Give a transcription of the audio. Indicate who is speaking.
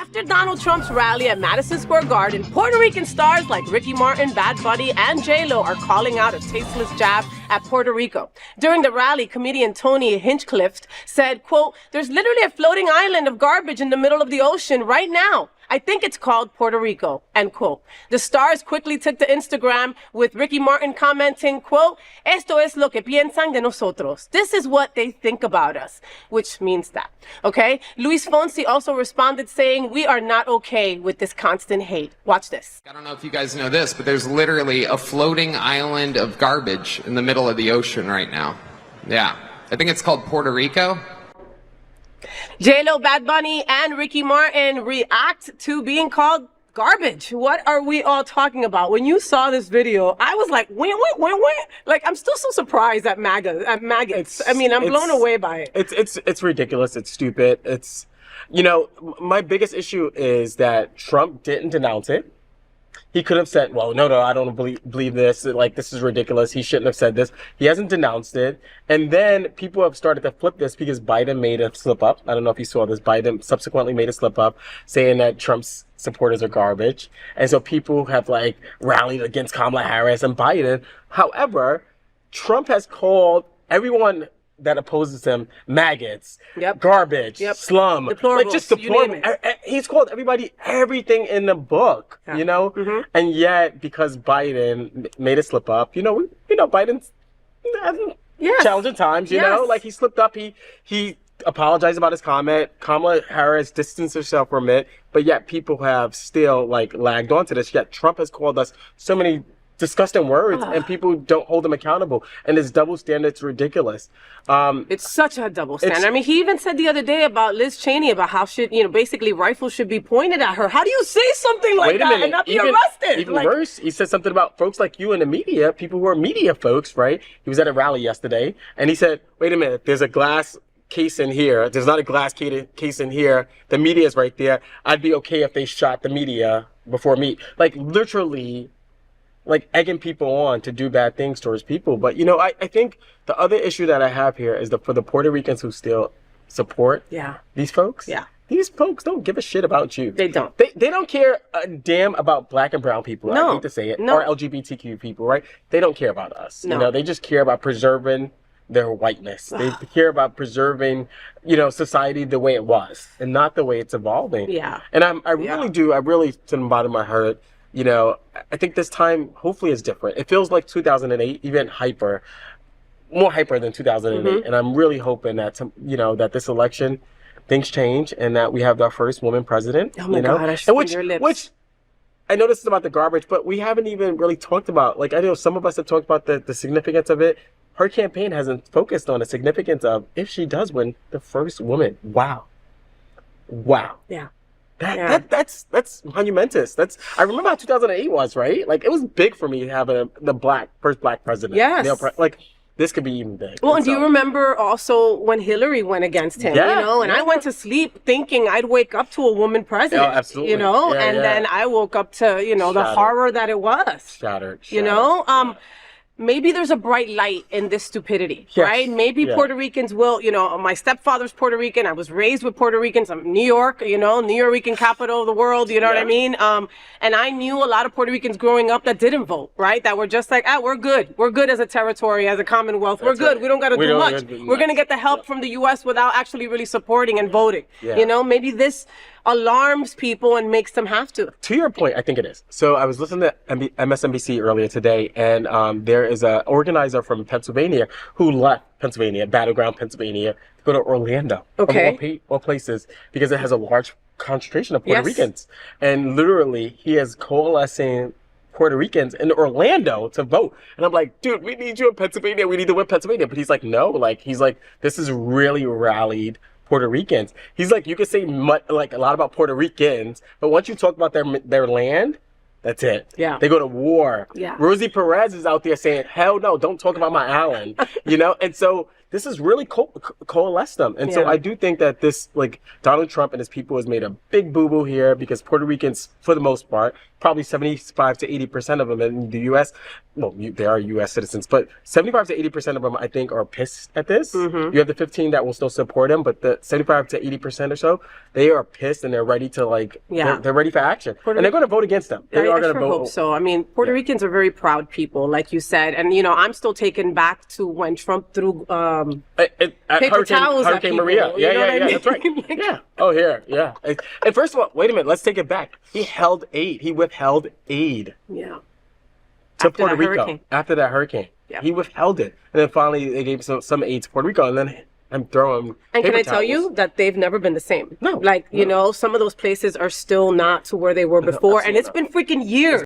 Speaker 1: After Donald Trump's rally at Madison Square Garden, Puerto Rican stars like Ricky Martin, Bad Bunny, and J-Lo are calling out a tasteless jab at Puerto Rico. During the rally, comedian Tony Hinchcliffe said, quote, "There's literally a floating island of garbage in the middle of the ocean right now. I think it's called Puerto Rico," end quote. The stars quickly took to Instagram with Ricky Martin commenting, quote, "Esto es lo que piensan de nosotros." This is what they think about us, which means that, okay? Luis Fonsi also responded saying, "We are not okay with this constant hate." Watch this.
Speaker 2: I don't know if you guys know this, but there's literally a floating island of garbage in the middle of the ocean right now. Yeah, I think it's called Puerto Rico.
Speaker 1: J-Lo, Bad Bunny, and Ricky Martin react to being called garbage. What are we all talking about? When you saw this video, I was like, wait. Like, I'm still so surprised at maggots. I'm blown away by it.
Speaker 3: It's ridiculous. It's stupid. It's, my biggest issue is that Trump didn't denounce it. He could have said, well, no, I don't believe this. Like, this is ridiculous. He shouldn't have said this. He hasn't denounced it. And then people have started to flip this because Biden made a slip up. I don't know if you saw this. Biden subsequently made a slip up saying that Trump's supporters are garbage. And so people have rallied against Kamala Harris and Biden. However, Trump has called everyone that opposes him maggots, garbage, slum,
Speaker 1: deplorables,
Speaker 3: just deplorable. He's called everybody everything in the book, and yet because Biden made a slip up, Biden's having challenging times, you know, like he slipped up, he apologized about his comment. Kamala Harris distanced herself from it, but yet people have still lagged onto this. Yet Trump has called us so many disgusting words, and people don't hold him accountable. And his double standard's ridiculous.
Speaker 1: It's such a double standard. I mean, he even said the other day about Liz Cheney, about how basically rifles should be pointed at her. How do you say something like that and not be arrested?
Speaker 3: Even worse, he said something about folks like you in the media, people who are media folks, right? He was at a rally yesterday, and he said, wait a minute, there's a glass case in here. There's not a glass case in here. The media's right there. I'd be okay if they shot the media before me. Literally, egging people on to do bad things towards people. But, I think the other issue that I have here is for the Puerto Ricans who still support these folks. Yeah. These folks don't give a shit about you.
Speaker 1: They don't.
Speaker 3: They don't care a damn about black and brown people. No. I hate to say it. No. Or LGBTQ people, right? They don't care about us. No. They just care about preserving their whiteness. They care about preserving, society the way it was and not the way it's evolving. Yeah. And I really, to the bottom of my heart, I think this time hopefully is different. It feels like 2008, even more hyper than 2008. And I'm really hoping that, that this election, things change and that we have our first woman president.
Speaker 1: Oh my God, I should see your lips.
Speaker 3: Which, I know this is about the garbage, but we haven't even really talked about, I know some of us have talked about the significance of it. Her campaign hasn't focused on the significance of if she does win, the first woman. Wow. Yeah. That's monumentous. I remember how 2008 was, right? It was big for me having the first black president.
Speaker 1: Yes.
Speaker 3: This could be even big.
Speaker 1: Well, and do you remember also when Hillary went against him? And I went to sleep thinking I'd wake up to a woman president.
Speaker 3: Oh, absolutely.
Speaker 1: Then I woke up to the horror that it was.
Speaker 3: Shattered.
Speaker 1: Maybe there's a bright light in this stupidity, right? Maybe Puerto Ricans will, my stepfather's Puerto Rican. I was raised with Puerto Ricans. I'm New York, New Rican capital of the world, you know what I mean? And I knew a lot of Puerto Ricans growing up that didn't vote, right? That were just we're good. We're good as a territory, as a commonwealth. We're good. Right. We don't got to do much. We're going to get the help from the U.S. without actually really supporting and voting. Maybe this alarms people and makes them have to.
Speaker 3: To your point, I think it is. So I was listening to MSNBC earlier today, and there is an organizer from Pennsylvania who left Pennsylvania, battleground Pennsylvania, to go to Orlando, of all places, because it has a large concentration of Puerto Ricans. And literally, he is coalescing Puerto Ricans in Orlando to vote. And I'm like, dude, we need you in Pennsylvania. We need to win Pennsylvania. But he's like, no, this is really rallied Puerto Ricans. He's like, you could say a lot about Puerto Ricans, but once you talk about their land, that's it. Yeah. They go to war. Yeah. Rosie Perez is out there saying, hell no, don't talk about my island. And so this has really coalesced them. And so I do think that this, like, Donald Trump and his people has made a big boo-boo here because Puerto Ricans, for the most part, probably 75 to 80% of them in the U.S., well, they are U.S. citizens, but 75 to 80% of them, I think, are pissed at this. You have the 15 that will still support him, but the 75 to 80% or so, they are pissed and they're ready to, like, they're ready for action. And they're going to vote against them. They are going to vote.
Speaker 1: Hope so. I mean, Puerto Ricans are very proud people, like you said. And, you know, I'm still taken back to when Trump threw paper towels at people.
Speaker 3: Maria.
Speaker 1: You know what I mean?
Speaker 3: That's right. Yeah. Oh, here. Yeah. And first of all, wait a minute. Let's take it back. He held aid. He withheld aid.
Speaker 1: Yeah.
Speaker 3: To Puerto Rico after that hurricane. Yeah. He withheld it. And then finally they gave some aid to Puerto Rico. And then I'm throwing
Speaker 1: And can I tell you that they've never been the same?
Speaker 3: No.
Speaker 1: Like, you know, some of those places are still not to where they were before. And it's been freaking years.